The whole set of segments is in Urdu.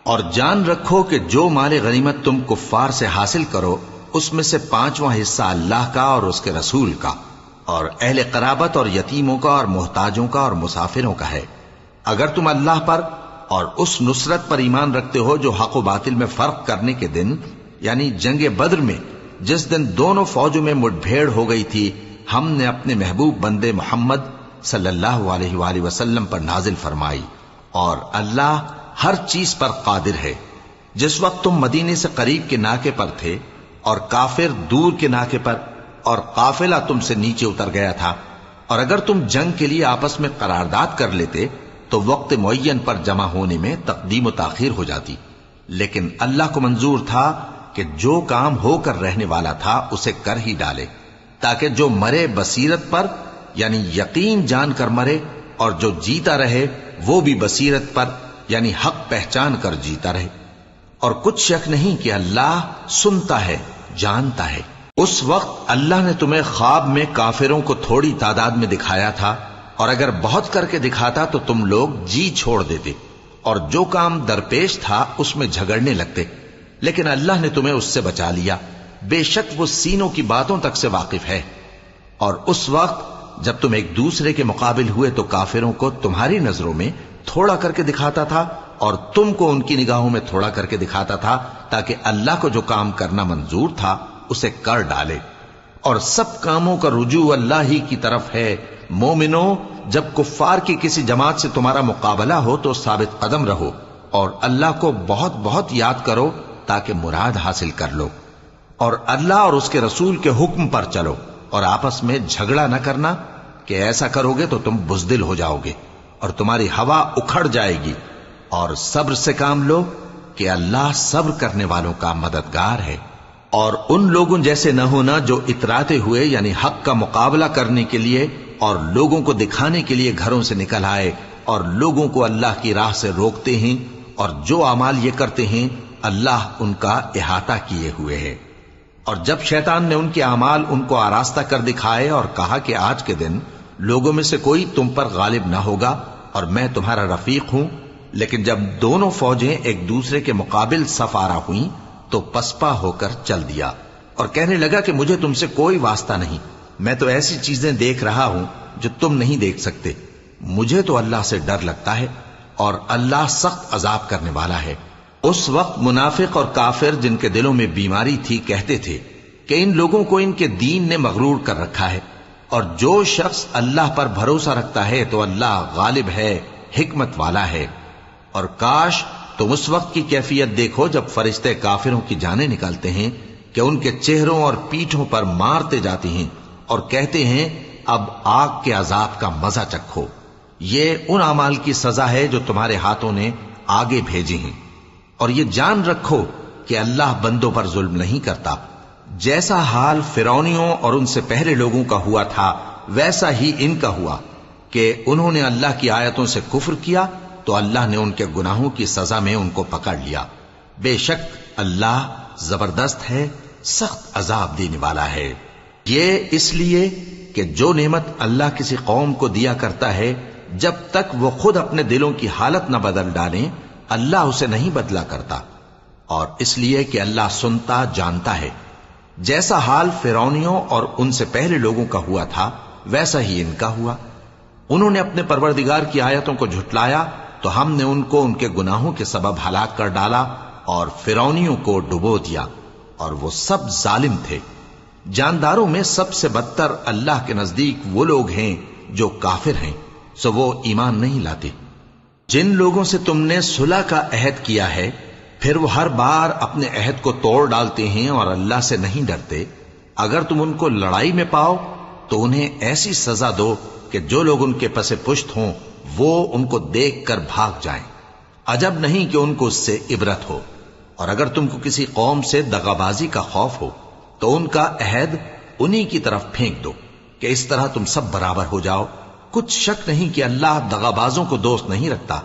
اور جان رکھو کہ جو مال غنیمت تم کفار سے حاصل کرو اس میں سے 5واں حصہ اللہ کا اور اس کے رسول کا اور اہل قرابت اور یتیموں کا اور محتاجوں کا اور مسافروں کا ہے، اگر تم اللہ پر اور اس نصرت پر ایمان رکھتے ہو جو حق و باطل میں فرق کرنے کے دن یعنی جنگ بدر میں جس دن دونوں فوجوں میں مٹ بھیڑ ہو گئی تھی ہم نے اپنے محبوب بندے محمد صلی اللہ علیہ وآلہ وسلم پر نازل فرمائی، اور اللہ ہر چیز پر قادر ہے۔ جس وقت تم مدینے سے قریب کے ناکے پر تھے اور کافر دور کے ناکے پر اور قافلہ تم سے نیچے اتر گیا تھا، اور اگر تم جنگ کے لیے آپس میں قرارداد کر لیتے تو وقت معین پر جمع ہونے میں تقدیم و تاخیر ہو جاتی، لیکن اللہ کو منظور تھا کہ جو کام ہو کر رہنے والا تھا اسے کر ہی ڈالے، تاکہ جو مرے بصیرت پر یعنی یقین جان کر مرے، اور جو جیتا رہے وہ بھی بصیرت پر یعنی حق پہچان کر جیتا رہے۔ اور کچھ شک نہیں کہ اللہ سنتا ہے، جانتا ہے۔ اس وقت اللہ نے تمہیں خواب میں کافروں کو تھوڑی تعداد میں دکھایا تھا، اور اگر بہت کر کے دکھاتا تو تم لوگ جی چھوڑ دیتے اور جو کام درپیش تھا اس میں جھگڑنے لگتے، لیکن اللہ نے تمہیں اس سے بچا لیا، بے شک وہ سینوں کی باتوں تک سے واقف ہے۔ اور اس وقت جب تم ایک دوسرے کے مقابل ہوئے تو کافروں کو تمہاری نظروں میں تھوڑا کر کے دکھاتا تھا اور تم کو ان کی نگاہوں میں تھوڑا کر کے دکھاتا تھا، تاکہ اللہ کو جو کام کرنا منظور تھا اسے کر ڈالے، اور سب کاموں کا رجوع اللہ ہی کی طرف ہے۔ مومنو، جب کفار کی کسی جماعت سے تمہارا مقابلہ ہو تو ثابت قدم رہو اور اللہ کو بہت بہت یاد کرو تاکہ مراد حاصل کر لو، اور اللہ اور اس کے رسول کے حکم پر چلو، اور آپس میں جھگڑا نہ کرنا کہ ایسا کرو گے تو تم بزدل ہو جاؤ گے اور تمہاری ہوا اکھڑ جائے گی، اور صبر سے کام لو کہ اللہ صبر کرنے والوں کا مددگار ہے۔ اور ان لوگوں جیسے نہ ہونا جو اتراتے ہوئے یعنی حق کا مقابلہ کرنے کے لیے اور لوگوں کو دکھانے کے لیے گھروں سے نکل آئے اور لوگوں کو اللہ کی راہ سے روکتے ہیں، اور جو اعمال یہ کرتے ہیں اللہ ان کا احاطہ کیے ہوئے ہے۔ اور جب شیطان نے ان کے اعمال ان کو آراستہ کر دکھائے اور کہا کہ آج کے دن لوگوں میں سے کوئی تم پر غالب نہ ہوگا اور میں تمہارا رفیق ہوں، لیکن جب دونوں فوجیں ایک دوسرے کے مقابل صف آرا ہوئیں تو پسپا ہو کر چل دیا اور کہنے لگا کہ مجھے تم سے کوئی واسطہ نہیں، میں تو ایسی چیزیں دیکھ رہا ہوں جو تم نہیں دیکھ سکتے، مجھے تو اللہ سے ڈر لگتا ہے اور اللہ سخت عذاب کرنے والا ہے۔ اس وقت منافق اور کافر جن کے دلوں میں بیماری تھی کہتے تھے کہ ان لوگوں کو ان کے دین نے مغرور کر رکھا ہے، اور جو شخص اللہ پر بھروسہ رکھتا ہے تو اللہ غالب ہے، حکمت والا ہے۔ اور کاش تم اس وقت کی کیفیت دیکھو جب فرشتے کافروں کی جانیں نکالتے ہیں کہ ان کے چہروں اور پیٹھوں پر مارتے جاتے ہیں اور کہتے ہیں اب آگ کے عذاب کا مزہ چکھو، یہ ان اعمال کی سزا ہے جو تمہارے ہاتھوں نے آگے بھیجی ہیں۔ اور یہ جان رکھو کہ اللہ بندوں پر ظلم نہیں کرتا، جیسا حال فرعونیوں اور ان سے پہلے لوگوں کا ہوا تھا ویسا ہی ان کا ہوا کہ انہوں نے اللہ کی آیتوں سے کفر کیا تو اللہ نے ان کے گناہوں کی سزا میں ان کو پکڑ لیا، بے شک اللہ زبردست ہے، سخت عذاب دینے والا ہے۔ یہ اس لیے کہ جو نعمت اللہ کسی قوم کو دیا کرتا ہے جب تک وہ خود اپنے دلوں کی حالت نہ بدل ڈالیں اللہ اسے نہیں بدلا کرتا، اور اس لیے کہ اللہ سنتا جانتا ہے۔ جیسا حال فرعونیوں اور ان سے پہلے لوگوں کا ہوا تھا ویسا ہی ان کا ہوا، انہوں نے اپنے پروردگار کی آیتوں کو جھٹلایا تو ہم نے ان کو ان کے گناہوں کے سبب ہلاک کر ڈالا اور فرعونیوں کو ڈبو دیا، اور وہ سب ظالم تھے۔ جانداروں میں سب سے بدتر اللہ کے نزدیک وہ لوگ ہیں جو کافر ہیں، سو وہ ایمان نہیں لاتے۔ جن لوگوں سے تم نے صلح کا عہد کیا ہے پھر وہ ہر بار اپنے عہد کو توڑ ڈالتے ہیں اور اللہ سے نہیں ڈرتے، اگر تم ان کو لڑائی میں پاؤ تو انہیں ایسی سزا دو کہ جو لوگ ان کے پس پشت ہوں وہ ان کو دیکھ کر بھاگ جائیں، عجب نہیں کہ ان کو اس سے عبرت ہو۔ اور اگر تم کو کسی قوم سے دغابازی کا خوف ہو تو ان کا عہد انہی کی طرف پھینک دو کہ اس طرح تم سب برابر ہو جاؤ، کچھ شک نہیں کہ اللہ دغابازوں کو دوست نہیں رکھتا۔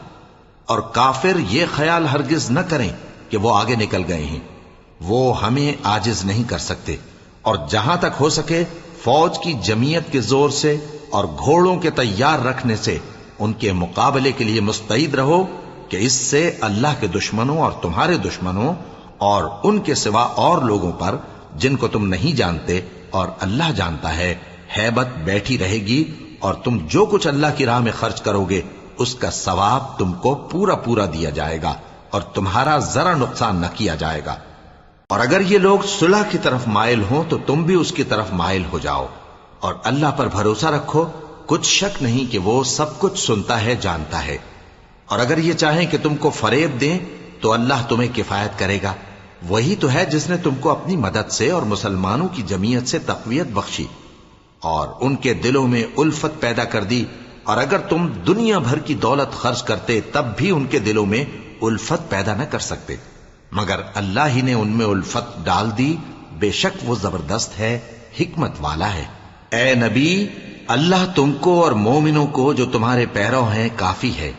اور کافر یہ خیال ہرگز نہ کریں کہ وہ آگے نکل گئے ہیں، وہ ہمیں عاجز نہیں کر سکتے، اور جہاں تک ہو سکے فوج کی جمعیت کے زور سے اور گھوڑوں کے تیار رکھنے سے ان کے مقابلے کے لیے مستعد رہو، کہ اس سے اللہ کے دشمنوں اور تمہارے دشمنوں اور ان کے سوا اور لوگوں پر جن کو تم نہیں جانتے اور اللہ جانتا ہے ہیبت بیٹھی رہے گی، اور تم جو کچھ اللہ کی راہ میں خرچ کرو گے اس کا ثواب تم کو پورا پورا دیا جائے گا اور تمہارا ذرا نقصان نہ کیا جائے گا۔ اور اگر یہ لوگ صلح کی طرف مائل ہوں تو تم بھی اس کی طرف مائل ہو جاؤ، اور اللہ پر بھروسہ رکھو، کچھ شک نہیں کہ وہ سب کچھ سنتا ہے، جانتا ہے۔ اور اگر یہ چاہیں کہ تم کو فریب دیں تو اللہ تمہیں کفایت کرے گا، وہی تو ہے جس نے تم کو اپنی مدد سے اور مسلمانوں کی جمعیت سے تقویت بخشی اور ان کے دلوں میں الفت پیدا کر دی، اور اگر تم دنیا بھر کی دولت خرچ کرتے تب بھی ان کے دلوں میں الفت پیدا نہ کر سکتے، مگر اللہ ہی نے ان میں الفت ڈال دی، بے شک وہ زبردست ہے، حکمت والا ہے۔ اے نبی، اللہ تم کو اور مومنوں کو جو تمہارے پیرو ہیں کافی ہے۔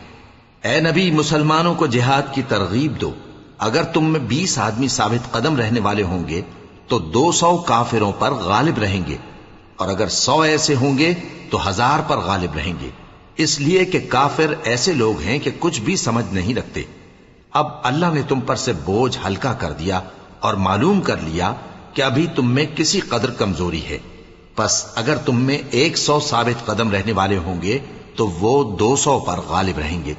اے نبی، مسلمانوں کو جہاد کی ترغیب دو، اگر تم میں 20 آدمی ثابت قدم رہنے والے ہوں گے تو 200 کافروں پر غالب رہیں گے، اور اگر 100 ایسے ہوں گے تو 1000 پر غالب رہیں گے، اس لیے کہ کافر ایسے لوگ ہیں کہ کچھ بھی سمجھ نہیں رکھتے۔ اب اللہ نے تم پر سے بوجھ ہلکا کر دیا اور معلوم کر لیا کہ ابھی تم میں کسی قدر کمزوری ہے، پس اگر تم میں 100 ثابت قدم رہنے والے ہوں گے تو وہ 200 پر غالب رہیں گے،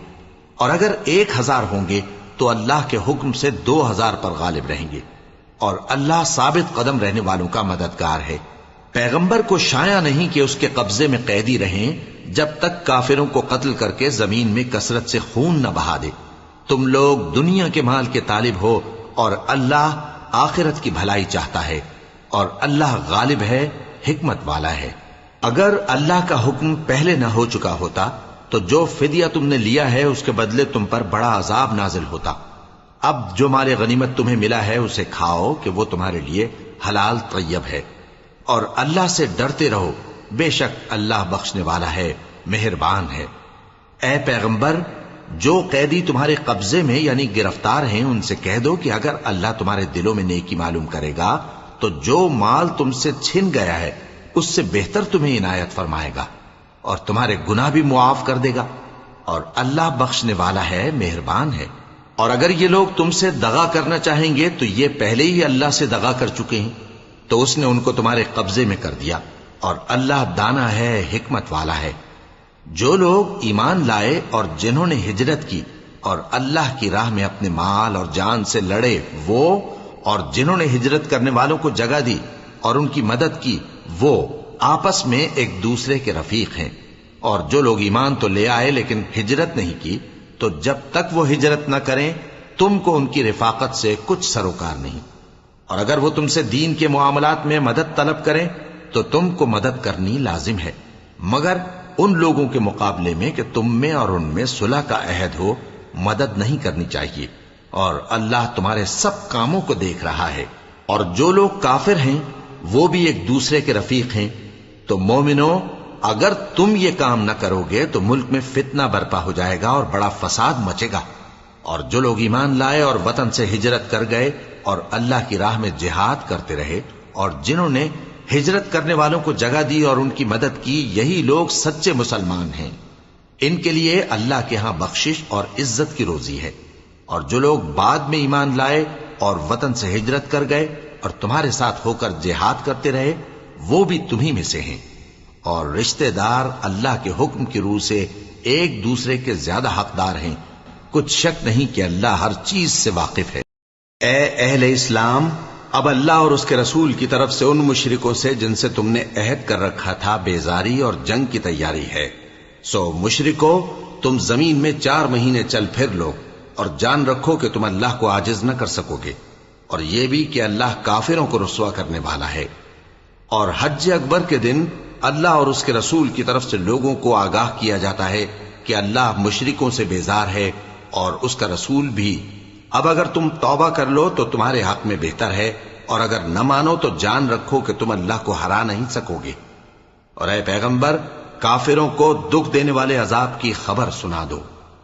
اور اگر 1000 ہوں گے تو اللہ کے حکم سے 2000 پر غالب رہیں گے، اور اللہ ثابت قدم رہنے والوں کا مددگار ہے۔ پیغمبر کو شایع نہیں کہ اس کے قبضے میں قیدی رہیں جب تک کافروں کو قتل کر کے زمین میں کثرت سے خون نہ بہا دے۔ تم لوگ دنیا کے مال کے طالب ہو اور اللہ آخرت کی بھلائی چاہتا ہے، اور اللہ غالب ہے، حکمت والا ہے۔ اگر اللہ کا حکم پہلے نہ ہو چکا ہوتا تو جو فدیہ تم نے لیا ہے اس کے بدلے تم پر بڑا عذاب نازل ہوتا۔ اب جو مال غنیمت تمہیں ملا ہے اسے کھاؤ کہ وہ تمہارے لیے حلال طیب ہے، اور اللہ سے ڈرتے رہو، بے شک اللہ بخشنے والا ہے، مہربان ہے۔ اے پیغمبر، جو قیدی تمہارے قبضے میں یعنی گرفتار ہیں ان سے کہہ دو کہ اگر اللہ تمہارے دلوں میں نیکی معلوم کرے گا تو جو مال تم سے چھن گیا ہے اس سے بہتر تمہیں عنایت فرمائے گا اور تمہارے گناہ بھی معاف کر دے گا، اور اللہ بخشنے والا ہے، مہربان ہے۔ اور اگر یہ لوگ تم سے دغا کرنا چاہیں گے تو یہ پہلے ہی اللہ سے دغا کر چکے ہیں، تو اس نے ان کو تمہارے قبضے میں کر دیا، اور اللہ دانا ہے، حکمت والا ہے۔ جو لوگ ایمان لائے اور جنہوں نے ہجرت کی اور اللہ کی راہ میں اپنے مال اور جان سے لڑے، وہ اور جنہوں نے ہجرت کرنے والوں کو جگہ دی اور ان کی مدد کی، وہ آپس میں ایک دوسرے کے رفیق ہیں۔ اور جو لوگ ایمان تو لے آئے لیکن ہجرت نہیں کی، تو جب تک وہ ہجرت نہ کریں تم کو ان کی رفاقت سے کچھ سروکار نہیں، اور اگر وہ تم سے دین کے معاملات میں مدد طلب کریں تو تم کو مدد کرنی لازم ہے، مگر ان لوگوں کے مقابلے میں کہ تم میں اور ان میں صلح کا عہد ہو مدد نہیں کرنی چاہیے، اور اللہ تمہارے سب کاموں کو دیکھ رہا ہے۔ اور جو لوگ کافر ہیں وہ بھی ایک دوسرے کے رفیق ہیں۔ تو مومنو، اگر تم یہ کام نہ کرو گے تو ملک میں فتنہ برپا ہو جائے گا اور بڑا فساد مچے گا۔ اور جو لوگ ایمان لائے اور وطن سے ہجرت کر گئے اور اللہ کی راہ میں جہاد کرتے رہے، اور جنہوں نے ہجرت کرنے والوں کو جگہ دی اور ان کی مدد کی، یہی لوگ سچے مسلمان ہیں۔ ان کے لیے اللہ کے ہاں بخشش اور عزت کی روزی ہے۔ اور جو لوگ بعد میں ایمان لائے اور وطن سے ہجرت کر گئے اور تمہارے ساتھ ہو کر جہاد کرتے رہے، وہ بھی تمہیں میں سے ہیں، اور رشتہ دار اللہ کے حکم کی روح سے ایک دوسرے کے زیادہ حقدار ہیں۔ کچھ شک نہیں کہ اللہ ہر چیز سے واقف ہے۔ اے اہل اسلام، اب اللہ اور اس کے رسول کی طرف سے ان مشرکوں سے جن سے تم نے عہد کر رکھا تھا بیزاری اور جنگ کی تیاری ہے۔ سو مشرکو، تم زمین میں 4 مہینے چل پھر لو اور جان رکھو کہ تم اللہ کو عاجز نہ کر سکو گے، اور یہ بھی کہ اللہ کافروں کو رسوا کرنے والا ہے۔ اور حج اکبر کے دن اللہ اور اس کے رسول کی طرف سے لوگوں کو آگاہ کیا جاتا ہے کہ اللہ مشرکوں سے بیزار ہے اور اس کا رسول بھی۔ اب اگر تم توبہ کر لو تو تمہارے حق میں بہتر ہے، اور اگر نہ مانو تو جان رکھو کہ تم اللہ کو ہرا نہیں سکو گے۔ اور اے پیغمبر، کافروں کو دکھ دینے والے عذاب کی خبر سنا دو۔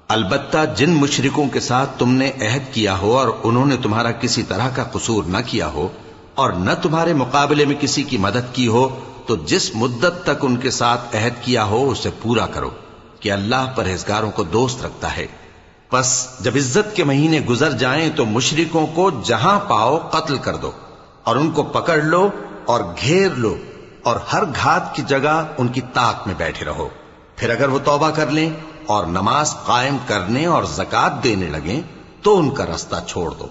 البتہ جن مشرکوں کے ساتھ تم نے عہد کیا ہو اور انہوں نے تمہارا کسی طرح کا قصور نہ کیا ہو اور نہ تمہارے مقابلے میں کسی کی مدد کی ہو، تو جس مدت تک ان کے ساتھ عہد کیا ہو اسے پورا کرو، کہ اللہ پرہیزگاروں کو دوست رکھتا ہے۔ پس جب عزت کے مہینے گزر جائیں تو مشرکوں کو جہاں پاؤ قتل کر دو اور ان کو پکڑ لو اور گھیر لو اور ہر گھات کی جگہ ان کی طاق میں بیٹھے رہو. پھر اگر وہ توبہ کر لیں اور نماز قائم کرنے اور زکات دینے لگیں تو ان کا رستہ چھوڑ دو.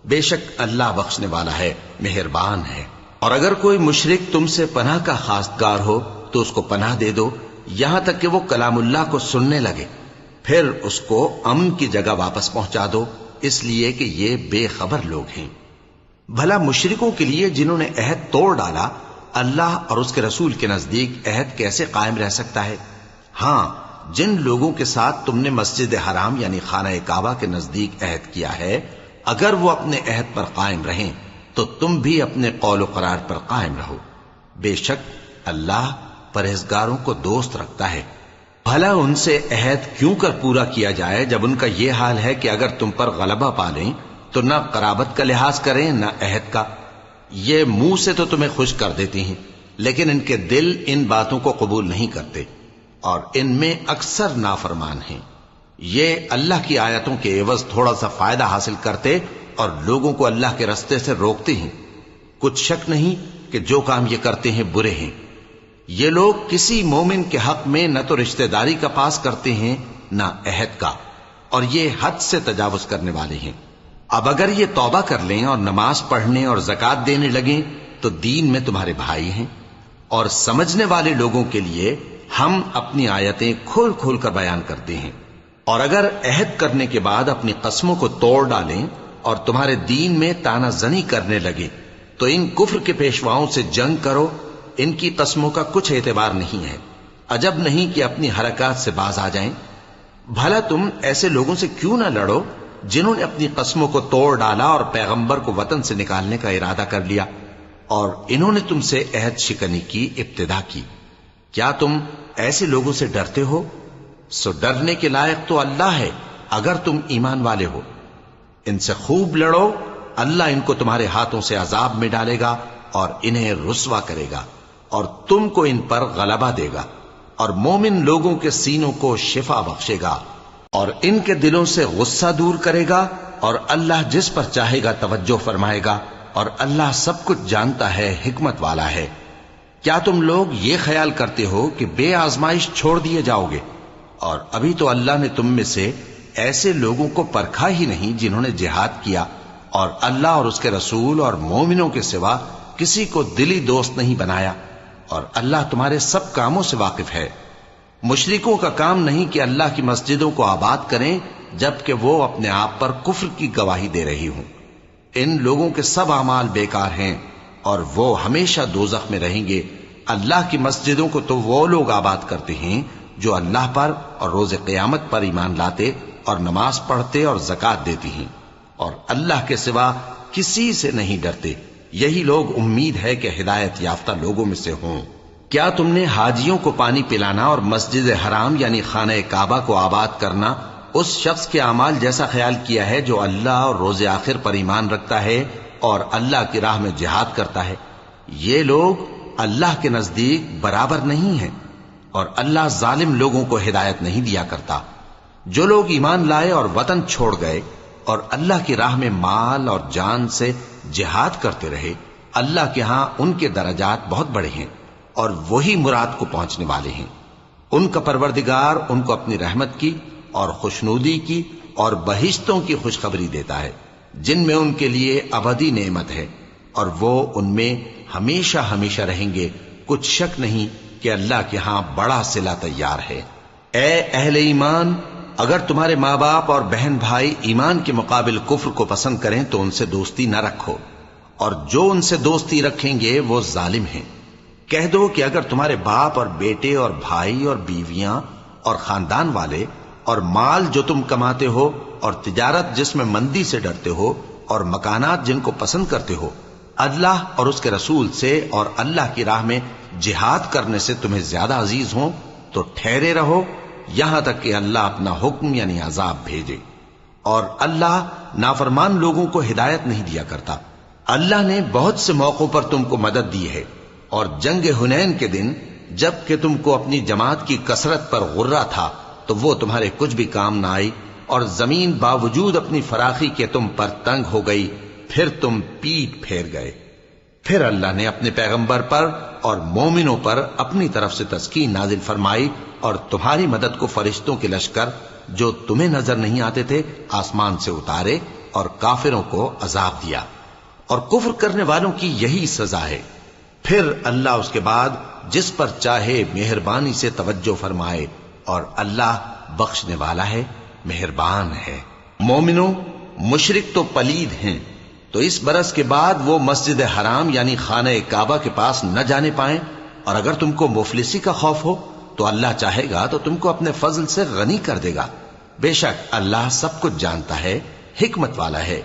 بے شک اللہ بخشنے والا ہے، مہربان ہے. اور اگر کوئی مشرک تم سے پناہ کا خواستگار ہو تو اس کو پناہ دے دو یہاں تک کہ وہ کلام اللہ کو سننے لگے، پھر اس کو امن کی جگہ واپس پہنچا دو، اس لیے کہ یہ بے خبر لوگ ہیں. بھلا مشرکوں کے لیے جنہوں نے عہد توڑ ڈالا، اللہ اور اس کے رسول کے نزدیک عہد کیسے قائم رہ سکتا ہے؟ ہاں، جن لوگوں کے ساتھ تم نے مسجد حرام یعنی خانہ کعبہ کے نزدیک عہد کیا ہے، اگر وہ اپنے عہد پر قائم رہیں تو تم بھی اپنے قول و قرار پر قائم رہو. بے شک اللہ پرہیزگاروں کو دوست رکھتا ہے. بھلا ان سے عہد کیوں کر پورا کیا جائے جب ان کا یہ حال ہے کہ اگر تم پر غلبہ پالیں تو نہ قرابت کا لحاظ کریں نہ عہد کا. یہ منہ سے تو تمہیں خوش کر دیتی ہیں لیکن ان کے دل ان باتوں کو قبول نہیں کرتے اور ان میں اکثر نافرمان ہیں. یہ اللہ کی آیتوں کے عوض تھوڑا سا فائدہ حاصل کرتے اور لوگوں کو اللہ کے رستے سے روکتے ہیں. کچھ شک نہیں کہ جو کام یہ کرتے ہیں برے ہیں. یہ لوگ کسی مومن کے حق میں نہ تو رشتہ داری کا پاس کرتے ہیں نہ عہد کا، اور یہ حد سے تجاوز کرنے والے ہیں. اب اگر یہ توبہ کر لیں اور نماز پڑھنے اور زکات دینے لگیں تو دین میں تمہارے بھائی ہیں. اور سمجھنے والے لوگوں کے لیے ہم اپنی آیتیں کھول کھول کر بیان کرتے ہیں. اور اگر عہد کرنے کے بعد اپنی قسموں کو توڑ ڈالیں اور تمہارے دین میں تانا زنی کرنے لگے تو ان کفر کے پیشواؤں سے جنگ کرو. ان کی قسموں کا کچھ اعتبار نہیں ہے. عجب نہیں کہ اپنی حرکات سے باز آ جائیں. بھلا تم ایسے لوگوں سے کیوں نہ لڑو جنہوں نے اپنی قسموں کو توڑ ڈالا اور پیغمبر کو وطن سے نکالنے کا ارادہ کر لیا اور انہوں نے تم سے عہد شکنی کی ابتدا کی. کیا تم ایسے لوگوں سے ڈرتے ہو؟ سو ڈرنے کے لائق تو اللہ ہے اگر تم ایمان والے ہو. ان سے خوب لڑو، اللہ ان کو تمہارے ہاتھوں سے عذاب میں ڈالے گا اور انہیں رسوا کرے گا اور تم کو ان پر غلبہ دے گا اور مومن لوگوں کے سینوں کو شفا بخشے گا اور ان کے دلوں سے غصہ دور کرے گا اور اللہ جس پر چاہے گا توجہ فرمائے گا اور اللہ سب کچھ جانتا ہے، حکمت والا ہے. کیا تم لوگ یہ خیال کرتے ہو کہ بے آزمائش چھوڑ دیے جاؤ گے؟ اور ابھی تو اللہ نے تم میں سے ایسے لوگوں کو پرکھا ہی نہیں جنہوں نے جہاد کیا اور اللہ اور اس کے رسول اور مومنوں کے سوا کسی کو دلی دوست نہیں بنایا، اور اللہ تمہارے سب کاموں سے واقف ہے. مشرکوں کا کام نہیں کہ اللہ کی مسجدوں کو آباد کریں جبکہ وہ اپنے آپ پر کفر کی گواہی دے رہی ہوں. ان لوگوں کے سب اعمال بیکار ہیں اور وہ ہمیشہ دوزخ میں رہیں گے. اللہ کی مسجدوں کو تو وہ لوگ آباد کرتے ہیں جو اللہ پر اور روز قیامت پر ایمان لاتے اور نماز پڑھتے اور زکات دیتی ہیں اور اللہ کے سوا کسی سے نہیں ڈرتے. یہی لوگ امید ہے کہ ہدایت یافتہ لوگوں میں سے ہوں. کیا تم نے حاجیوں کو پانی پلانا اور مسجد حرام یعنی خانہ کعبہ کو آباد کرنا اس شخص کے اعمال جیسا خیال کیا ہے جو اللہ اور روز آخر پر ایمان رکھتا ہے اور اللہ کی راہ میں جہاد کرتا ہے؟ یہ لوگ اللہ کے نزدیک برابر نہیں ہیں اور اللہ ظالم لوگوں کو ہدایت نہیں دیا کرتا. جو لوگ ایمان لائے اور وطن چھوڑ گئے اور اللہ کی راہ میں مال اور جان سے جہاد کرتے رہے، اللہ کے ہاں ان کے درجات بہت بڑے ہیں اور وہی مراد کو پہنچنے والے ہیں. ان کا پروردگار ان کو اپنی رحمت کی اور خوشنودی کی اور بہشتوں کی خوشخبری دیتا ہے جن میں ان کے لیے ابدی نعمت ہے اور وہ ان میں ہمیشہ ہمیشہ رہیں گے. کچھ شک نہیں کہ اللہ کے ہاں بڑا صلہ تیار ہے. اے اہل ایمان، اگر تمہارے ماں باپ اور بہن بھائی ایمان کے مقابل کفر کو پسند کریں تو ان سے دوستی نہ رکھو، اور جو ان سے دوستی رکھیں گے وہ ظالم ہیں. کہہ دو کہ اگر تمہارے باپ اور بیٹے اور بھائی اور بیویاں اور خاندان والے اور مال جو تم کماتے ہو اور تجارت جس میں مندی سے ڈرتے ہو اور مکانات جن کو پسند کرتے ہو اللہ اور اس کے رسول سے اور اللہ کی راہ میں جہاد کرنے سے تمہیں زیادہ عزیز ہوں تو ٹھہرے رہو یہاں تک کہ اللہ اپنا حکم یعنی عذاب بھیجے. اور اللہ نافرمان لوگوں کو ہدایت نہیں دیا کرتا. اللہ نے بہت سے موقعوں پر تم کو مدد دی ہے، اور جنگ حنین کے دن جب کہ تم کو اپنی جماعت کی کثرت پر غرہ تھا تو وہ تمہارے کچھ بھی کام نہ آئی اور زمین باوجود اپنی فراخی کے تم پر تنگ ہو گئی، پھر تم پیٹ پھیر گئے۔ پھر اللہ نے اپنے پیغمبر پر اور مومنوں پر اپنی طرف سے تسکین نازل فرمائی اور تمہاری مدد کو فرشتوں کے لشکر جو تمہیں نظر نہیں آتے تھے آسمان سے اتارے اور کافروں کو عذاب دیا، اور کفر کرنے والوں کی یہی سزا ہے۔ پھر اللہ اس کے بعد جس پر چاہے مہربانی سے توجہ فرمائے، اور اللہ بخشنے والا ہے، مہربان ہے۔ مومنوں، مشرک تو پلید ہیں، تو اس برس کے بعد وہ مسجد حرام یعنی خانہ کعبہ کے پاس نہ جانے پائیں، اور اگر تم کو مفلسی کا خوف ہو تو اللہ چاہے گا تو تم کو اپنے فضل سے غنی کر دے گا۔ بے شک اللہ سب کچھ جانتا ہے، حکمت والا ہے۔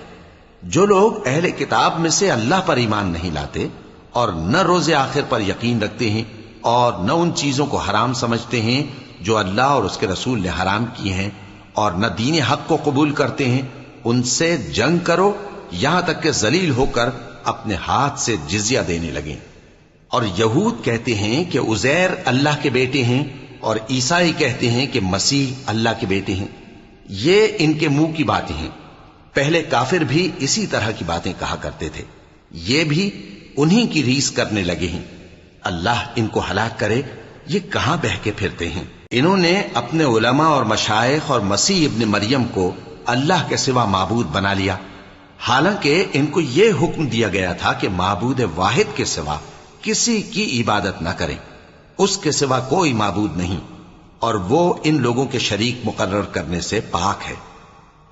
جو لوگ اہل کتاب میں سے اللہ پر ایمان نہیں لاتے اور نہ روز آخر پر یقین رکھتے ہیں اور نہ ان چیزوں کو حرام سمجھتے ہیں جو اللہ اور اس کے رسول نے حرام کی ہیں، اور نہ دین حق کو قبول کرتے ہیں، ان سے جنگ کرو یہاں تک کہ ذلیل ہو کر اپنے ہاتھ سے جزیہ دینے لگیں۔ اور یہود کہتے ہیں کہ عزیر اللہ کے بیٹے ہیں، اور عیسائی کہتے ہیں کہ مسیح اللہ کے بیٹے ہیں۔ یہ ان کے منہ کی باتیں ہیں، پہلے کافر بھی اسی طرح کی باتیں کہا کرتے تھے، یہ بھی انہی کی ریس کرنے لگے ہیں۔ اللہ ان کو ہلاک کرے، یہ کہاں بہہ کے پھرتے ہیں۔ انہوں نے اپنے علماء اور مشائخ اور مسیح ابن مریم کو اللہ کے سوا معبود بنا لیا، حالانکہ ان کو یہ حکم دیا گیا تھا کہ معبود واحد کے سوا کسی کی عبادت نہ کریں، اس کے سوا کوئی معبود نہیں، اور وہ ان لوگوں کے شریک مقرر کرنے سے پاک ہے۔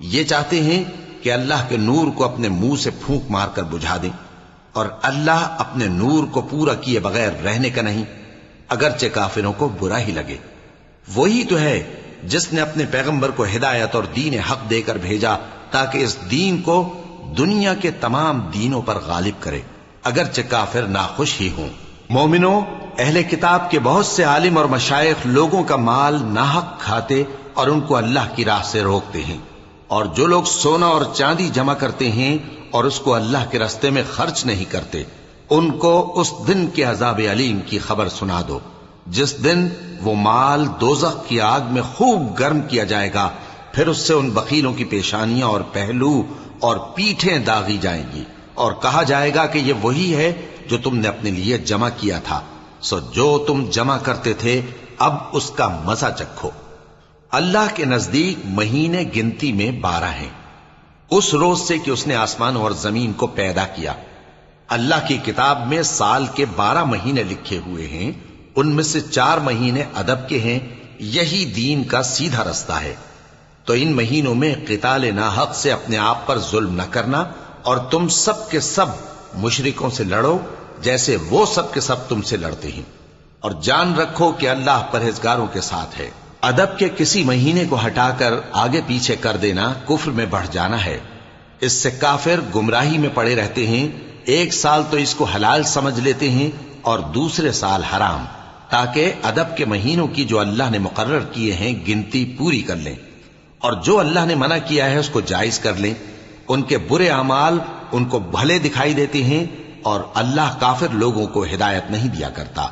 یہ چاہتے ہیں کہ اللہ کے نور کو اپنے منہ سے پھونک مار کر بجھا دیں، اور اللہ اپنے نور کو پورا کیے بغیر رہنے کا نہیں، اگرچہ کافروں کو برا ہی لگے۔ وہی تو ہے جس نے اپنے پیغمبر کو ہدایت اور دین حق دے کر بھیجا تاکہ اس دین کو دنیا کے تمام دینوں پر غالب کرے، اگرچہ کافر ناخوش ہی ہوں۔ مومنوں، اہل کتاب کے بہت سے عالم اور مشائخ لوگوں کا مال ناحق کھاتے اور ان کو اللہ کی راہ سے روکتے ہیں، اور جو لوگ سونا اور چاندی جمع کرتے ہیں اور اس کو اللہ کے راستے میں خرچ نہیں کرتے، ان کو اس دن کے عذاب علیم کی خبر سنا دو، جس دن وہ مال دوزخ کی آگ میں خوب گرم کیا جائے گا، پھر اس سے ان بخیلوں کی پیشانیاں اور پہلو اور پیٹھیں داغی جائیں گی، اور کہا جائے گا کہ یہ وہی ہے جو تم نے اپنے لیے جمع کیا تھا، سو جو تم جمع کرتے تھے اب اس کا مزہ چکھو۔ اللہ کے نزدیک مہینے گنتی میں 12 ہیں، اس روز سے کہ اس نے آسمان اور زمین کو پیدا کیا۔ اللہ کی کتاب میں سال کے 12 مہینے لکھے ہوئے ہیں، ان میں سے 4 مہینے ادب کے ہیں، یہی دین کا سیدھا رستہ ہے۔ تو ان مہینوں میں قتال ناحق سے اپنے آپ پر ظلم نہ کرنا، اور تم سب کے سب مشرکوں سے لڑو جیسے وہ سب کے سب تم سے لڑتے ہیں، اور جان رکھو کہ اللہ پرہیزگاروں کے ساتھ ہے۔ ادب کے کسی مہینے کو ہٹا کر آگے پیچھے کر دینا کفر میں بڑھ جانا ہے، اس سے کافر گمراہی میں پڑے رہتے ہیں۔ ایک سال تو اس کو حلال سمجھ لیتے ہیں اور دوسرے سال حرام، تاکہ ادب کے مہینوں کی جو اللہ نے مقرر کیے ہیں گنتی پوری کر لیں، اور جو اللہ نے منع کیا ہے اس کو جائز کر لیں۔ ان کے برے اعمال ان کو بھلے دکھائی دیتے ہیں، اور اللہ کافر لوگوں کو ہدایت نہیں دیا کرتا۔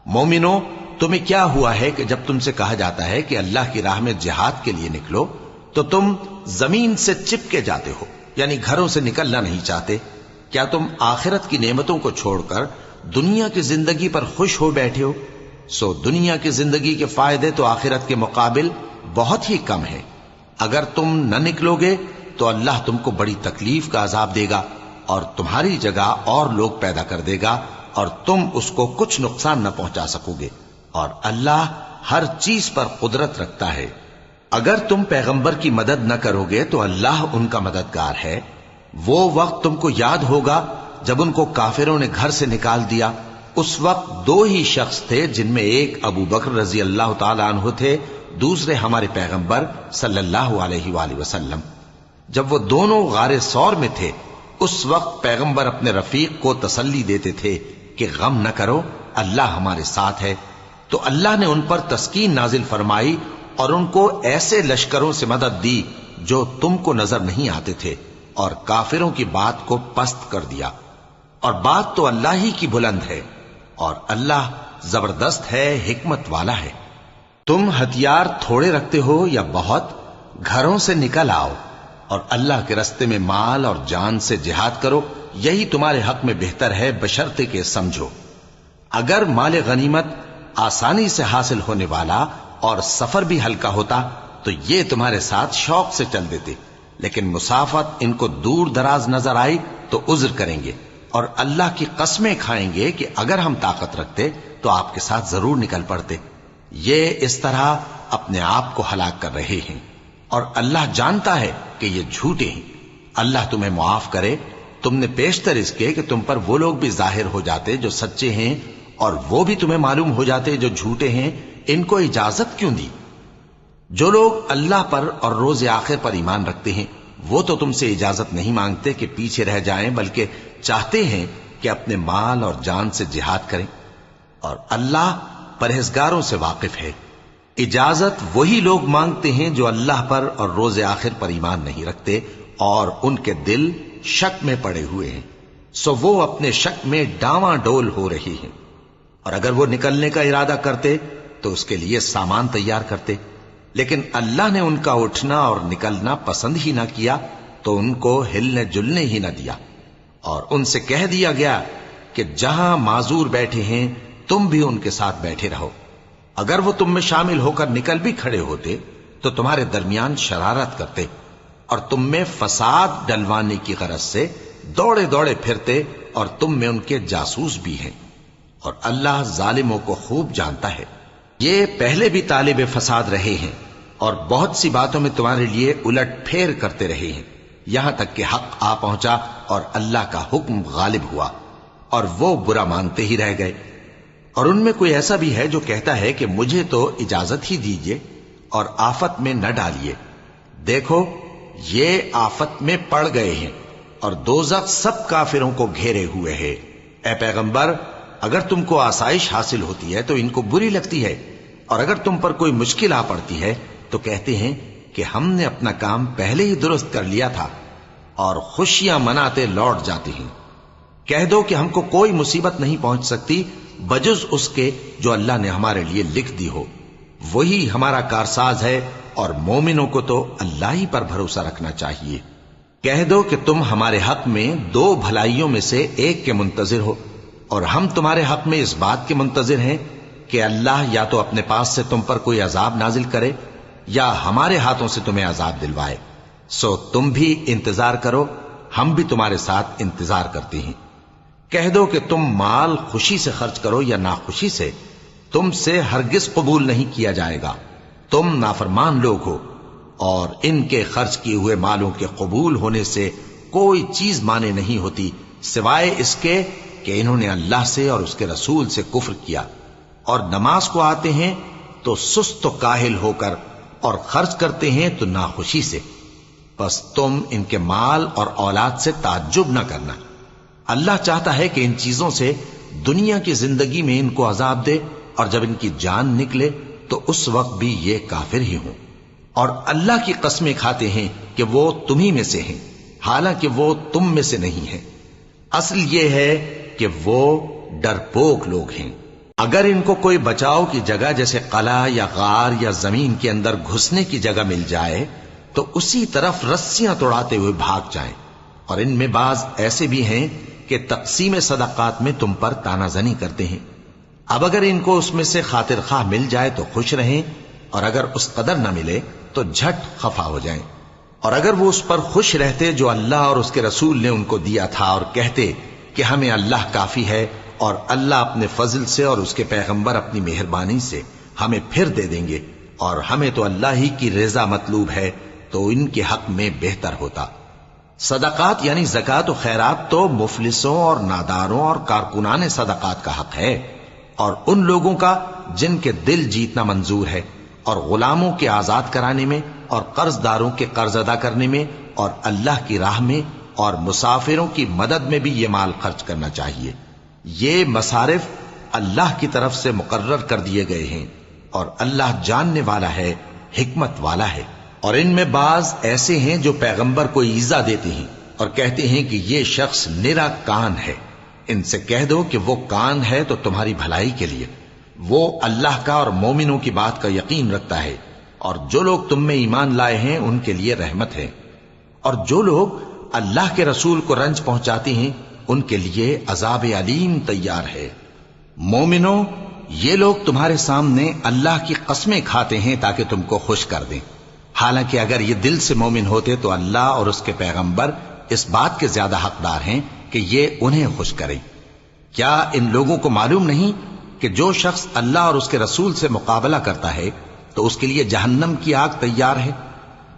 مومنوں، تمہیں کیا ہوا ہے کہ جب تم سے کہا جاتا ہے کہ اللہ کی راہ میں جہاد کے لیے نکلو تو تم زمین سے چپکے جاتے ہو، یعنی گھروں سے نکلنا نہیں چاہتے؟ کیا تم آخرت کی نعمتوں کو چھوڑ کر دنیا کی زندگی پر خوش ہو بیٹھے ہو؟ سو دنیا کی زندگی کے فائدے تو آخرت کے مقابل بہت ہی کم ہے۔ اگر تم نہ نکلو گے تو اللہ تم کو بڑی تکلیف کا عذاب دے گا، اور تمہاری جگہ اور لوگ پیدا کر دے گا، اور تم اس کو کچھ نقصان نہ پہنچا سکو گے، اور اللہ ہر چیز پر قدرت رکھتا ہے۔ اگر تم پیغمبر کی مدد نہ کرو گے تو اللہ ان کا مددگار ہے۔ وہ وقت تم کو یاد ہوگا جب ان کو کافروں نے گھر سے نکال دیا، اس وقت 2 ہی شخص تھے، جن میں ایک ابو بکر رضی اللہ تعالی عنہ تھے، دوسرے ہمارے پیغمبر صلی اللہ علیہ وآلہ وسلم۔ جب وہ دونوں غار ثور میں تھے، اس وقت پیغمبر اپنے رفیق کو تسلی دیتے تھے کہ غم نہ کرو، اللہ ہمارے ساتھ ہے۔ تو اللہ نے ان پر تسکین نازل فرمائی اور ان کو ایسے لشکروں سے مدد دی جو تم کو نظر نہیں آتے تھے، اور کافروں کی بات کو پست کر دیا۔ اور بات تو اللہ ہی کی بلند ہے، اور اللہ زبردست ہے، حکمت والا ہے۔ تم ہتھیار تھوڑے رکھتے ہو یا بہت، گھروں سے نکل آؤ اور اللہ کے رستے میں مال اور جان سے جہاد کرو، یہی تمہارے حق میں بہتر ہے، بشرطے کہ سمجھو۔ اگر مال غنیمت آسانی سے حاصل ہونے والا اور سفر بھی ہلکا ہوتا تو یہ تمہارے ساتھ شوق سے چل دیتے، لیکن مسافت ان کو دور دراز نظر آئی تو عذر کریں گے، اور اللہ کی قسمیں کھائیں گے کہ اگر ہم طاقت رکھتے تو آپ کے ساتھ ضرور نکل پڑتے۔ یہ اس طرح اپنے آپ کو ہلاک کر رہے ہیں، اور اللہ جانتا ہے کہ یہ جھوٹے ہیں۔ اللہ تمہیں معاف کرے، تم نے پیشتر اس کے کہ تم پر وہ لوگ بھی ظاہر ہو جاتے جو سچے ہیں، اور وہ بھی تمہیں معلوم ہو جاتے جو جھوٹے ہیں۔ ان کو اجازت کیوں دی؟ جو لوگ اللہ پر اور روز آخر پر ایمان رکھتے ہیں وہ تو تم سے اجازت نہیں مانگتے کہ پیچھے رہ جائیں، بلکہ چاہتے ہیں کہ اپنے مال اور جان سے جہاد کریں، اور اللہ پرہیزگاروں سے واقف ہے۔ اجازت وہی لوگ مانگتے ہیں جو اللہ پر اور روز آخر پر ایمان نہیں رکھتے اور ان کے دل شک میں پڑے ہوئے ہیں، سو وہ اپنے شک میں ڈاواں ڈول ہو رہی ہیں۔ اور اگر وہ نکلنے کا ارادہ کرتے تو اس کے لیے سامان تیار کرتے، لیکن اللہ نے ان کا اٹھنا اور نکلنا پسند ہی نہ کیا تو ان کو ہلنے جلنے ہی نہ دیا، اور ان سے کہہ دیا گیا کہ جہاں معذور بیٹھے ہیں تم بھی ان کے ساتھ بیٹھے رہو۔ اگر وہ تم میں شامل ہو کر نکل بھی کھڑے ہوتے تو تمہارے درمیان شرارت کرتے اور تم میں فساد ڈلوانے کی غرض سے دوڑے دوڑے پھرتے، اور تم میں ان کے جاسوس بھی ہیں، اور اللہ ظالموں کو خوب جانتا ہے۔ یہ پہلے بھی طالب فساد رہے ہیں اور بہت سی باتوں میں تمہارے لیے الٹ پھیر کرتے رہے ہیں، یہاں تک کہ حق آ پہنچا اور اللہ کا حکم غالب ہوا، اور وہ برا مانتے ہی رہ گئے۔ اور ان میں کوئی ایسا بھی ہے جو کہتا ہے کہ مجھے تو اجازت ہی دیجئے اور آفت میں نہ ڈالیے۔ دیکھو یہ آفت میں پڑ گئے ہیں، اور دوزخ سب کافروں کو گھیرے ہوئے ہے۔ اے پیغمبر، اگر تم کو آسائش حاصل ہوتی ہے تو ان کو بری لگتی ہے، اور اگر تم پر کوئی مشکل آ پڑتی ہے تو کہتے ہیں کہ ہم نے اپنا کام پہلے ہی درست کر لیا تھا، اور خوشیاں مناتے لوٹ جاتے ہیں۔ کہہ دو کہ ہم کو کوئی مصیبت نہیں پہنچ سکتی بجز اس کے جو اللہ نے ہمارے لیے لکھ دی ہو، وہی ہمارا کارساز ہے، اور مومنوں کو تو اللہ ہی پر بھروسہ رکھنا چاہیے۔ کہہ دو کہ تم ہمارے حق میں دو بھلائیوں میں سے ایک کے منتظر ہو، اور ہم تمہارے حق میں اس بات کے منتظر ہیں کہ اللہ یا تو اپنے پاس سے تم پر کوئی عذاب نازل کرے یا ہمارے ہاتھوں سے تمہیں عذاب دلوائے، سو تم بھی انتظار کرو، ہم بھی تمہارے ساتھ انتظار کرتے ہیں۔ کہہ دو کہ تم مال خوشی سے خرچ کرو یا ناخوشی سے، تم سے ہرگز قبول نہیں کیا جائے گا، تم نافرمان لوگ ہو، اور ان کے خرچ کیے ہوئے مالوں کے قبول ہونے سے کوئی چیز مانے نہیں ہوتی سوائے اس کے کہ انہوں نے اللہ سے اور اس کے رسول سے کفر کیا، اور نماز کو آتے ہیں تو سست و کاہل ہو کر، اور خرچ کرتے ہیں تو ناخوشی سے۔ بس تم ان کے مال اور اولاد سے تعجب نہ کرنا، اللہ چاہتا ہے کہ ان چیزوں سے دنیا کی زندگی میں ان کو عذاب دے، اور جب ان کی جان نکلے تو اس وقت بھی یہ کافر ہی ہوں، اور اللہ کی قسمیں کھاتے ہیں کہ وہ تمہیں میں سے ہیں، حالانکہ وہ تم میں سے نہیں ہیں۔ اصل یہ ہے کہ وہ ڈرپوک لوگ ہیں۔ اگر ان کو کوئی بچاؤ کی جگہ جیسے قلعہ یا غار یا زمین کے اندر گھسنے کی جگہ مل جائے تو اسی طرف رسیاں توڑاتے ہوئے بھاگ جائیں، اور ان میں بعض ایسے بھی ہیں کہ تقسیم صدقات میں تم پر تانا زنی کرتے ہیں۔ اب اگر ان کو اس میں سے خاطر خواہ مل جائے تو خوش رہیں، اور اگر اس قدر نہ ملے تو جھٹ خفا ہو جائیں۔ اور اگر وہ اس پر خوش رہتے جو اللہ اور اس کے رسول نے ان کو دیا تھا، اور کہتے کہ ہمیں اللہ کافی ہے، اور اللہ اپنے فضل سے اور اس کے پیغمبر اپنی مہربانی سے ہمیں پھر دے دیں گے، اور ہمیں تو اللہ ہی کی رضا مطلوب ہے، تو ان کے حق میں بہتر ہوتا۔ صدقات یعنی زکوٰۃ و خیرات تو مفلسوں اور ناداروں اور کارکنان صدقات کا حق ہے، اور ان لوگوں کا جن کے دل جیتنا منظور ہے، اور غلاموں کے آزاد کرانے میں، اور قرض داروں کے قرض ادا کرنے میں، اور اللہ کی راہ میں، اور مسافروں کی مدد میں بھی یہ مال خرچ کرنا چاہیے۔ یہ مصارف اللہ کی طرف سے مقرر کر دیے گئے ہیں، اور اللہ جاننے والا ہے، حکمت والا ہے۔ اور ان میں بعض ایسے ہیں جو پیغمبر کو ایذا دیتے ہیں اور کہتے ہیں کہ یہ شخص نرا کان ہے۔ ان سے کہہ دو کہ وہ کان ہے تو تمہاری بھلائی کے لیے، وہ اللہ کا اور مومنوں کی بات کا یقین رکھتا ہے، اور جو لوگ تم میں ایمان لائے ہیں ان کے لیے رحمت ہے، اور جو لوگ اللہ کے رسول کو رنج پہنچاتے ہیں ان کے لیے عذاب علیم تیار ہے۔ مومنوں، یہ لوگ تمہارے سامنے اللہ کی قسمیں کھاتے ہیں تاکہ تم کو خوش کر دیں، حالانکہ اگر یہ دل سے مومن ہوتے تو اللہ اور اس کے پیغمبر اس بات کے زیادہ حقدار ہیں کہ یہ انہیں خوش کریں۔ کیا ان لوگوں کو معلوم نہیں کہ جو شخص اللہ اور اس کے رسول سے مقابلہ کرتا ہے تو اس کے لیے جہنم کی آگ تیار ہے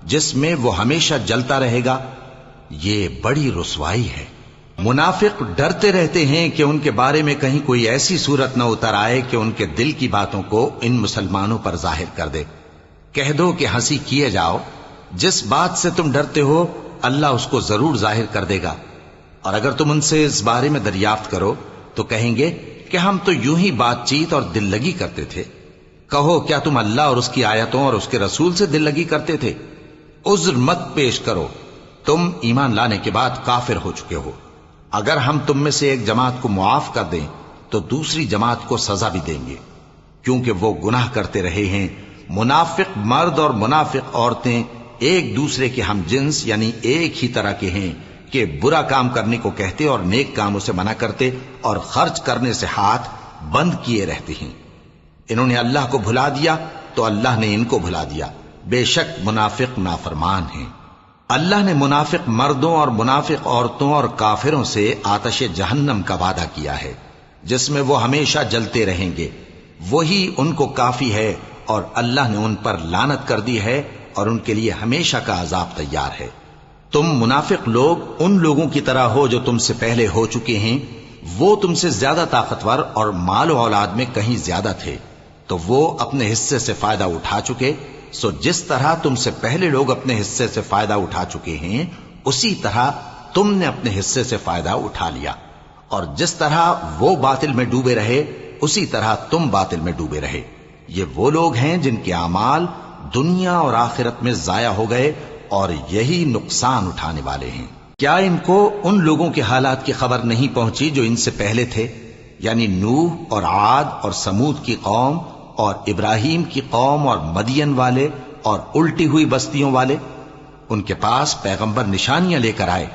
جس میں وہ ہمیشہ جلتا رہے گا؟ یہ بڑی رسوائی ہے۔ منافق ڈرتے رہتے ہیں کہ ان کے بارے میں کہیں کوئی ایسی صورت نہ اتر آئے کہ ان کے دل کی باتوں کو ان مسلمانوں پر ظاہر کر دے۔ کہہ دو کہ ہنسی کیے جاؤ، جس بات سے تم ڈرتے ہو اللہ اس کو ضرور ظاہر کر دے گا، اور اگر تم ان سے اس بارے میں دریافت کرو تو کہیں گے کہ ہم تو یوں ہی بات چیت اور دل لگی کرتے تھے۔ کہو کیا تم اللہ اور اس کی آیتوں اور اس کے رسول سے دل لگی کرتے تھے؟ عذر مت پیش کرو، تم ایمان لانے کے بعد کافر ہو چکے ہو۔ اگر ہم تم میں سے ایک جماعت کو معاف کر دیں تو دوسری جماعت کو سزا بھی دیں گے، کیونکہ وہ گناہ کرتے رہے ہیں۔ منافق مرد اور منافق عورتیں ایک دوسرے کے ہم جنس یعنی ایک ہی طرح کے ہیں کہ برا کام کرنے کو کہتے اور نیک کاموں سے منع کرتے اور خرچ کرنے سے ہاتھ بند کیے رہتے ہیں۔ انہوں نے اللہ کو بھلا دیا تو اللہ نے ان کو بھلا دیا، بے شک منافق نافرمان ہیں۔ اللہ نے منافق مردوں اور منافق عورتوں اور کافروں سے آتش جہنم کا وعدہ کیا ہے جس میں وہ ہمیشہ جلتے رہیں گے، وہی ان کو کافی ہے، اور اللہ نے ان پر لعنت کر دی ہے اور ان کے لیے ہمیشہ کا عذاب تیار ہے۔ تم منافق لوگ ان لوگوں کی طرح ہو جو تم سے پہلے ہو چکے ہیں، وہ تم سے زیادہ طاقتور اور مال و اولاد میں کہیں زیادہ تھے تو وہ اپنے حصے سے فائدہ اٹھا چکے، سو جس طرح تم سے پہلے لوگ اپنے حصے سے فائدہ اٹھا چکے ہیں اسی طرح تم نے اپنے حصے سے فائدہ اٹھا لیا، اور جس طرح وہ باطل میں ڈوبے رہے اسی طرح تم باطل میں ڈوبے رہے۔ یہ وہ لوگ ہیں جن کے اعمال دنیا اور آخرت میں ضائع ہو گئے اور یہی نقصان اٹھانے والے ہیں۔ کیا ان کو ان لوگوں کے حالات کی خبر نہیں پہنچی جو ان سے پہلے تھے، یعنی نوح اور عاد اور سمود کی قوم اور ابراہیم کی قوم اور مدین والے اور الٹی ہوئی بستیوں والے؟ ان کے پاس پیغمبر نشانیاں لے کر آئے،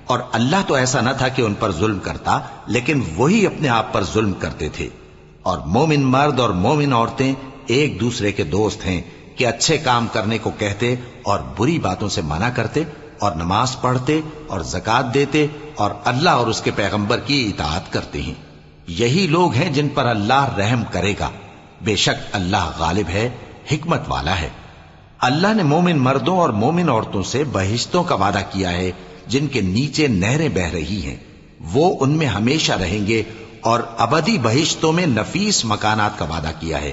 اور اللہ تو ایسا نہ تھا کہ ان پر ظلم کرتا، لیکن وہی اپنے آپ پر ظلم کرتے تھے۔ اور مومن مرد اور مومن عورتیں ایک دوسرے کے دوست ہیں کہ اچھے کام کرنے کو کہتے اور بری باتوں سے منع کرتے اور نماز پڑھتے اور زکوٰۃ دیتے اور اللہ اور اس کے پیغمبر کی اطاعت کرتے ہیں۔ یہی لوگ ہیں جن پر اللہ رحم کرے گا، بے شک اللہ غالب ہے، حکمت والا ہے۔ اللہ نے مومن مردوں اور مومن عورتوں سے بہشتوں کا وعدہ کیا ہے جن کے نیچے نہریں بہ رہی ہیں، وہ ان میں ہمیشہ رہیں گے، اور ابدی بہشتوں میں نفیس مکانات کا وعدہ کیا ہے۔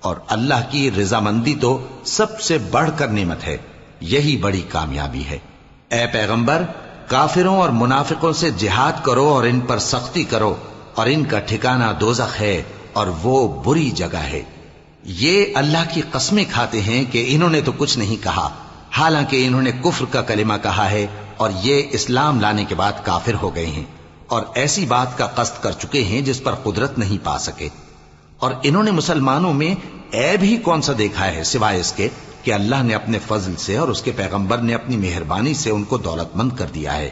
اور اللہ کی رضامندی تو سب سے بڑھ کر نعمت ہے، یہی بڑی کامیابی ہے۔ اے پیغمبر، کافروں اور منافقوں سے جہاد کرو اور ان پر سختی کرو، اور ان کا ٹھکانہ دوزخ ہے اور وہ بری جگہ ہے۔ یہ اللہ کی قسمیں کھاتے ہیں کہ انہوں نے تو کچھ نہیں کہا، حالانکہ انہوں نے کفر کا کلمہ کہا ہے اور یہ اسلام لانے کے بعد کافر ہو گئے ہیں، اور ایسی بات کا قصد کر چکے ہیں جس پر قدرت نہیں پا سکے۔ اور انہوں نے مسلمانوں میں عیب ہی کون سا دیکھا ہے سوائے اس کے کہ اللہ نے اپنے فضل سے اور اس کے پیغمبر نے اپنی مہربانی سے ان کو دولت مند کر دیا ہے۔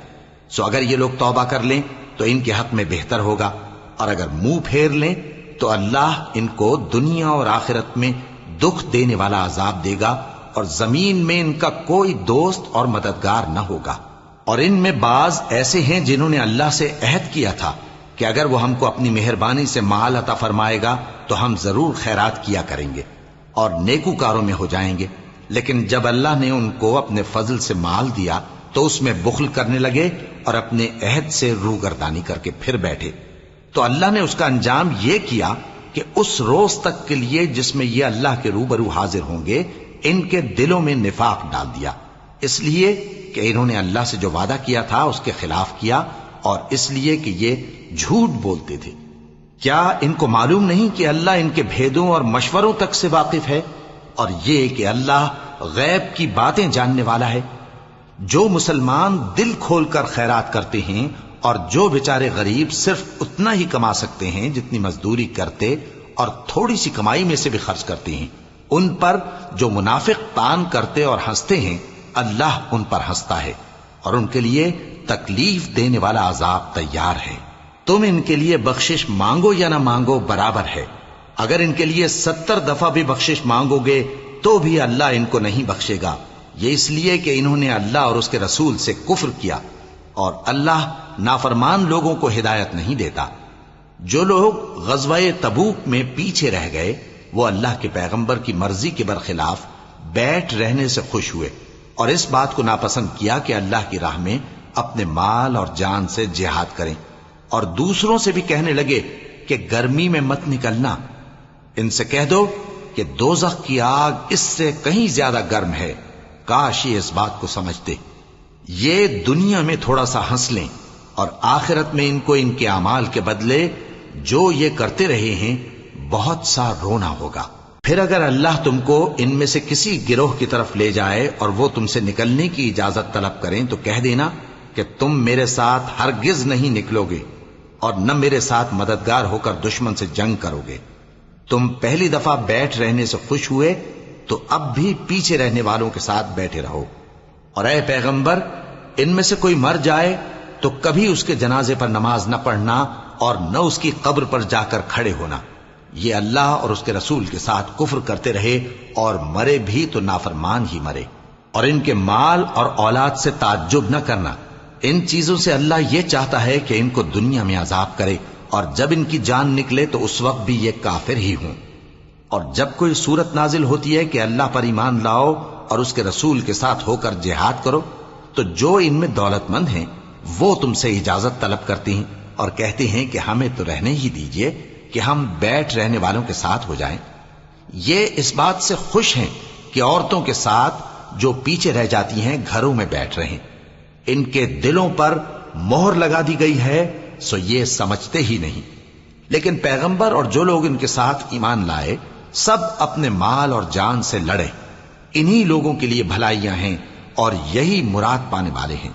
سو اگر یہ لوگ توبہ کر لیں تو ان کے حق میں بہتر ہوگا، اور اگر منہ پھیر لیں تو اللہ ان کو دنیا اور آخرت میں دکھ دینے والا عذاب دے گا، اور زمین میں ان کا کوئی دوست اور مددگار نہ ہوگا۔ اور ان میں بعض ایسے ہیں جنہوں نے اللہ سے عہد کیا تھا کہ اگر وہ ہم کو اپنی مہربانی سے مال عطا فرمائے گا تو ہم ضرور خیرات کیا کریں گے اور نیکوکاروں میں ہو جائیں گے، لیکن جب اللہ نے ان کو اپنے فضل سے مال دیا تو اس میں بخل کرنے لگے اور اپنے عہد سے روگردانی کر کے پھر بیٹھے۔ تو اللہ نے اس کا انجام یہ کیا کہ اس روز تک کے لیے جس میں یہ اللہ کے روبرو حاضر ہوں گے ان کے دلوں میں نفاق ڈال دیا، اس لیے کہ انہوں نے اللہ سے جو وعدہ کیا تھا اس کے خلاف کیا، اور اس لیے کہ یہ جھوٹ بولتے تھے۔ کیا ان کو معلوم نہیں کہ اللہ ان کے بھیدوں اور مشوروں تک سے واقف ہے، اور یہ کہ اللہ غیب کی باتیں جاننے والا ہے؟ جو مسلمان دل کھول کر خیرات کرتے ہیں اور جو بیچارے غریب صرف اتنا ہی کما سکتے ہیں جتنی مزدوری کرتے اور تھوڑی سی کمائی میں سے بھی خرچ کرتے ہیں، ان پر جو منافق تان کرتے اور ہنستے ہیں اللہ ان پر ہنستا ہے اور ان کے لیے تکلیف دینے والا عذاب تیار ہے۔ تم ان کے لیے بخشش مانگو یا نہ مانگو برابر ہے، اگر ان کے لیے 70 دفعہ بھی بخشش مانگو گے تو بھی اللہ ان کو نہیں بخشے گا، یہ اس لیے کہ انہوں نے اللہ اور اس کے رسول سے کفر کیا، اور اللہ نافرمان لوگوں کو ہدایت نہیں دیتا۔ جو لوگ غزوہ تبوک میں پیچھے رہ گئے وہ اللہ کے پیغمبر کی مرضی کے برخلاف بیٹھ رہنے سے خوش ہوئے اور اس بات کو ناپسند کیا کہ اللہ کی راہ میں اپنے مال اور جان سے جہاد کریں، اور دوسروں سے بھی کہنے لگے کہ گرمی میں مت نکلنا، ان سے کہہ دو کہ دوزخ کی آگ اس سے کہیں زیادہ گرم ہے، کاش یہ اس بات کو سمجھتے۔ یہ دنیا میں تھوڑا سا ہنس لیں اور آخرت میں ان کو ان کے اعمال کے بدلے جو یہ کرتے رہے ہیں بہت سا رونا ہوگا۔ پھر اگر اللہ تم کو ان میں سے کسی گروہ کی طرف لے جائے اور وہ تم سے نکلنے کی اجازت طلب کریں تو کہہ دینا کہ تم میرے ساتھ ہرگز نہیں نکلو گے اور نہ میرے ساتھ مددگار ہو کر دشمن سے جنگ کرو گے۔ تم پہلی دفعہ بیٹھ رہنے سے خوش ہوئے تو اب بھی پیچھے رہنے والوں کے ساتھ بیٹھے رہو، اور اے پیغمبر ان میں سے کوئی مر جائے تو کبھی اس کے جنازے پر نماز نہ پڑھنا اور نہ اس کی قبر پر جا کر کھڑے ہونا، یہ اللہ اور اس کے رسول کے ساتھ کفر کرتے رہے اور مرے بھی تو نافرمان ہی مرے۔ اور ان کے مال اور اولاد سے تعجب نہ کرنا، ان چیزوں سے اللہ یہ چاہتا ہے کہ ان کو دنیا میں عذاب کرے اور جب ان کی جان نکلے تو اس وقت بھی یہ کافر ہی ہوں۔ اور جب کوئی صورت نازل ہوتی ہے کہ اللہ پر ایمان لاؤ اور اس کے رسول کے ساتھ ہو کر جہاد کرو تو جو ان میں دولت مند ہیں وہ تم سے اجازت طلب کرتے ہیں اور کہتے ہیں کہ ہمیں تو رہنے ہی دیجئے کہ ہم بیٹھ رہنے والوں کے ساتھ ہو جائیں۔ یہ اس بات سے خوش ہیں کہ عورتوں کے ساتھ جو پیچھے رہ جاتی ہیں گھروں میں بیٹھ رہیں، ان کے دلوں پر مہر لگا دی گئی ہے سو یہ سمجھتے ہی نہیں۔ لیکن پیغمبر اور جو لوگ ان کے ساتھ ایمان لائے سب اپنے مال اور جان سے لڑے، انہی لوگوں کے لیے بھلائیاں ہیں اور یہی مراد پانے والے ہیں۔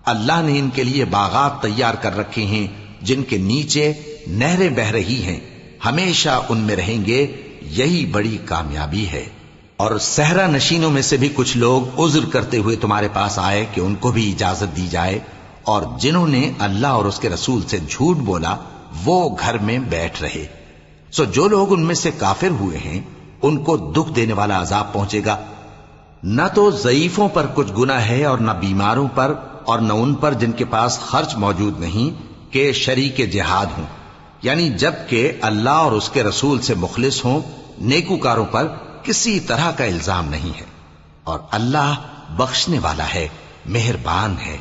اللہ نے ان کے لیے باغات تیار کر رکھے ہیں جن کے نیچے نہریں بہ رہی ہیں، ہمیشہ ان میں رہیں گے، یہی بڑی کامیابی ہے۔ اور صحرا نشینوں میں سے بھی کچھ لوگ عذر کرتے ہوئے تمہارے پاس آئے کہ ان کو بھی اجازت دی جائے، اور جنہوں نے اللہ اور اس کے رسول سے جھوٹ بولا وہ گھر میں بیٹھ رہے۔ سو جو لوگ ان میں سے کافر ہوئے ہیں ان کو دکھ دینے والا عذاب پہنچے گا، نہ تو ضعیفوں پر کچھ گناہ ہے اور نہ بیماروں پر اور نہ ان پر جن کے پاس خرچ موجود نہیں کہ شریک جہاد ہوں، یعنی جب کہ اللہ اور اس کے رسول سے مخلص ہوں، نیکوکاروں پر کسی طرح کا الزام نہیں ہے، اور اللہ بخشنے والا ہے، مہربان ہے۔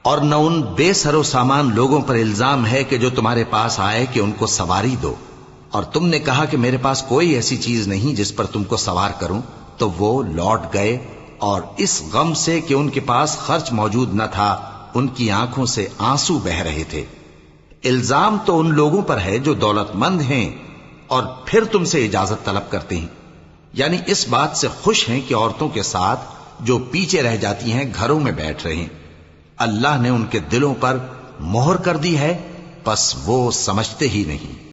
اور نہ ان بے سر و سامان لوگوں پر الزام ہے کہ جو تمہارے پاس آئے کہ ان کو سواری دو، اور تم نے کہا کہ میرے پاس کوئی ایسی چیز نہیں جس پر تم کو سوار کروں، تو وہ لوٹ گئے، اور اس غم سے کہ ان کے پاس خرچ موجود نہ تھا ان کی آنکھوں سے آنسو بہ رہے تھے۔ الزام تو ان لوگوں پر ہے جو دولت مند ہیں اور پھر تم سے اجازت طلب کرتے ہیں، یعنی اس بات سے خوش ہیں کہ عورتوں کے ساتھ جو پیچھے رہ جاتی ہیں گھروں میں بیٹھ رہے ہیں۔ اللہ نے ان کے دلوں پر مہر کر دی ہے، پس وہ سمجھتے ہی نہیں۔